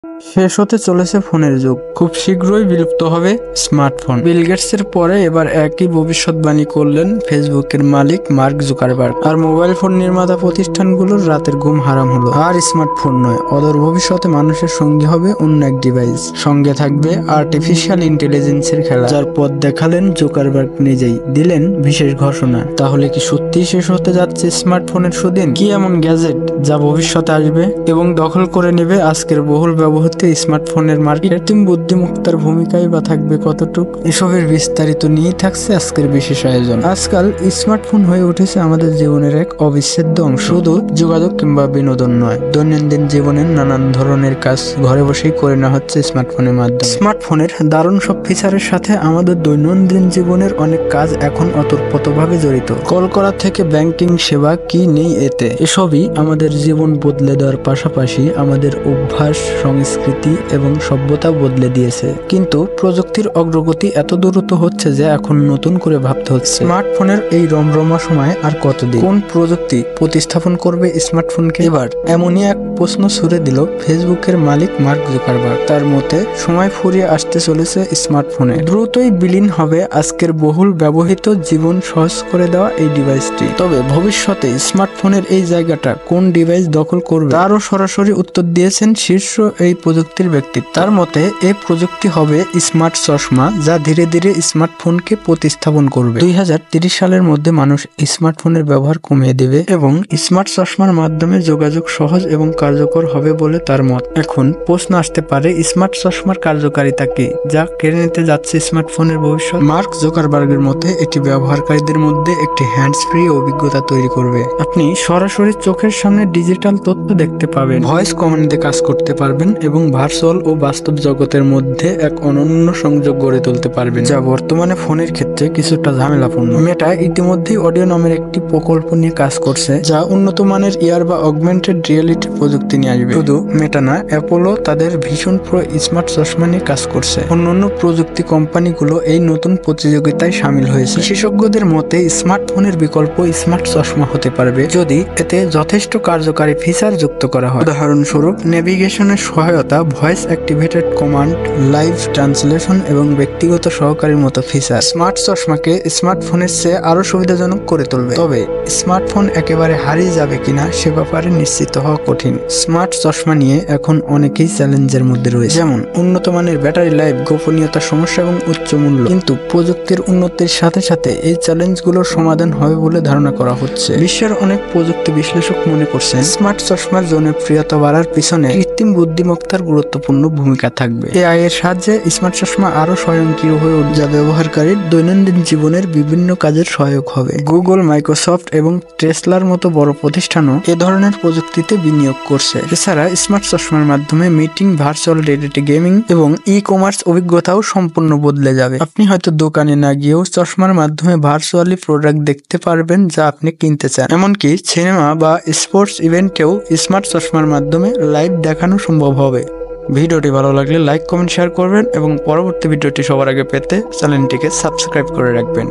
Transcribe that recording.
শেষ হতে চলেছে ফোনের যুগ, খুব শীঘ্রই বিলুপ্ত হবে স্মার্টফোন। বিল গেটসের পরে এবার একই ভবিষ্যৎবাণী করলেন ফেসবুকের মালিক মার্ক জুকারবার্গ। আর মোবাইল ফোন নির্মাতা প্রতিষ্ঠানগুলোর রাতের ঘুম হারাম হলো। আর স্মার্টফোন নয়, অদূর ভবিষ্যতে মানুষের সঙ্গী হবে অন্য এক ডিভাইস। সঙ্গে থাকবে আর্টিফিশিয়াল ইন্টেলিজেন্সের খেলা, যার পথ দেখালেন জুকারবার্গ নিজেই, দিলেন বিশেষ ঘোষণা। তাহলে কি সত্যিই শেষ হতে যাচ্ছে স্মার্টফোনের সুদিন? কি এমন গ্যাজেট যা ভবিষ্যতে আসবে এবং দখল করে নেবে আজকের বহুল ব্যবহৃত স্মার্টফোনের মার্কেট? কৃত্রিম বুদ্ধিমত্তার ভূমিকায় বা থাকবে কতটুকু? এসবের বিস্তারিত নিয়েই থাকছে আজকের বিশেষ আয়োজন। আজকাল স্মার্টফোন হয়ে উঠেছে আমাদের জীবনের এক অবিচ্ছেদ্য অংশ। শুধু যোগাযোগ কিংবা বিনোদন নয়, দৈনন্দিন জীবনের নানান ধরনের কাজ ঘরে বসেই করে নেওয়া হচ্ছে স্মার্টফোনের মাধ্যমে। স্মার্টফোনের দারুণ সব ফিচারের সাথে আমাদের দৈনন্দিন জীবনের অনেক কাজ এখন ওতপ্রোতভাবে জড়িত। কল করা থেকে ব্যাংকিং সেবা, কি নেই এতে? এসবই আমাদের জীবন বদলে দেওয়ার পাশাপাশি আমাদের অভ্যাস, সংস্কৃতি এবং সভ্যতা বদলে দিয়েছে। কিন্তু প্রযুক্তির অগ্রগতি এত দ্রুত হচ্ছে যে এখন নতুন করে ভাবতে হচ্ছে স্মার্টফোনের এই রমরমা সময় আর কতদিন? কোন প্রযুক্তি প্রতিস্থাপন করবে স্মার্টফোনকে? এবার এমনই এক প্রশ্ন ছুড়ে দিল ফেসবুকের মালিক মার্ক জুকারবার্গ। তার মতে সময় ফুরিয়ে আসতে চলেছে স্মার্টফোনে। দ্রুতই বিলীন হবে আজকের বহুল ব্যবহৃত জীবন সহজ করে দেওয়া এই ডিভাইসটি। তবে ভবিষ্যতে স্মার্টফোনের এই জায়গাটা কোন ডিভাইস দখল করবে তারও সরাসরি উত্তর দিয়েছেন শীর্ষ এই প্রযুক্তির ব্যক্তিত্ব। তার মতে এই প্রযুক্তি হবে স্মার্ট চশমা, যা ধীরে ধীরে স্মার্টফোনকে প্রতিস্থাপন করবে। 2030 সালের মধ্যে মানুষ স্মার্টফোনের ব্যবহার কমিয়ে দেবে এবং স্মার্ট চশমার মাধ্যমে যোগাযোগ সহজ এবং কার্যকর হবে বলে তার মত। এখন প্রশ্ন আসতে পারে, স্মার্ট চশমার কার্যকারিতা কি, যা কেড়ে নিতে যাচ্ছে স্মার্টফোনের ভবিষ্যৎ? মার্ক জুকারবার্গের মতে এটি ব্যবহারকারীদের মধ্যে একটি হ্যান্ডস ফ্রি অভিজ্ঞতা তৈরি করবে। আপনি সরাসরি চোখের সামনে ডিজিটাল তথ্য দেখতে পাবেন, ভয়েস কমান্ডে কাজ করতে পারবেন এবং ভার্চুয়াল ও বাস্তব জগতের মধ্যে এক অনন্য সংযোগ গড়ে তুলতে পারবেন, যা বর্তমানে ফোনের ক্ষেত্রে কিছুটা ঝামেলাপূর্ণ। মেটা ইতিমধ্যেই অডিও নামের একটি প্রকল্প নিয়ে কাজ করছে, যা উন্নত মানের ইয়ার বা অগমেন্টেড রিয়েলিটি প্রযুক্তি নিয়ে আসবে। শুধু মেটা না, অ্যাপোলো তাদের ভিশন প্রো স্মার্ট চশমা নিয়ে কাজ করছে। অন্যান্য প্রযুক্তি কোম্পানিগুলো এই নতুন প্রতিযোগিতায় সামিল হয়েছে। বিশেষজ্ঞদের মতে স্মার্টফোনের বিকল্প স্মার্ট চশমা হতে পারবে যদি এতে যথেষ্ট কার্যকারী ফিচার যুক্ত করা হয়। উদাহরণস্বরূপ নেভিগেশনের সহায়তা, voice activated command, live translation এবং ব্যক্তিগত সহকারীর মতো ফিচার স্মার্ট চশমাকে স্মার্টফোনের চেয়ে আরো সুবিধাজনক করে তুলবে। তবে স্মার্টফোন একেবারে হারিয়ে যাবে কিনা সে ব্যাপারে নিশ্চিত হওয়া কঠিন। স্মার্ট চশমা নিয়ে এখন অনেকেই চ্যালেঞ্জের মধ্যে রয়েছে, যেমন উন্নত মানের ব্যাটারি লাইফ, গোপনীয়তার সমস্যা এবং উচ্চ মূল্য। কিন্তু প্রযুক্তির উন্নতির সাথে সাথে এই চ্যালেঞ্জগুলোর সমাধান হবে বলে ধারণা করা হচ্ছে। বিশ্বের অনেক প্রযুক্তি বিশ্লেষক মনে করছেন স্মার্ট চশমার জনপ্রিয়তা বাড়ার পিছনে কৃত্রিম বুদ্ধিমত্তার গুরুত্বপূর্ণ ভূমিকা থাকবে। এআই এর সাহায্যে স্মার্ট চশমা আরো স্বয়ংক্রিয় হয়ে উঠবে, যা ব্যবহারকারীর দৈনন্দিন জীবনের বিভিন্ন কাজের সহায়ক হবে। গুগল, মাইক্রোসফট এবং টেসলার মতো বড় প্রতিষ্ঠানও এ ধরনের প্রযুক্তিতে বিনিয়োগ করছে। এছাড়া স্মার্ট চশমার মাধ্যমে মিটিং, ভার্চুয়াল রিয়েলিটি, গেমিং এবং ই-কমার্স অভিজ্ঞতাও সম্পূর্ণ বদলে যাবে। আপনি হয়তো দোকানে না গিয়েও চশমার মাধ্যমে ভার্চুয়ালি প্রোডাক্ট দেখতে পারবেন যা আপনি কিনতে চান। এমনকি সিনেমা বা স্পোর্টস ইভেন্টেও স্মার্ট চশমার মাধ্যমে লাইভ দেখানো সম্ভব হবে। ভিডিওটি ভালো লাগলে লাইক, কমেন্ট, শেয়ার করবেন এবং পরবর্তী ভিডিওটি সবার আগে পেতে চ্যানেলটিকে সাবস্ক্রাইব করে রাখবেন।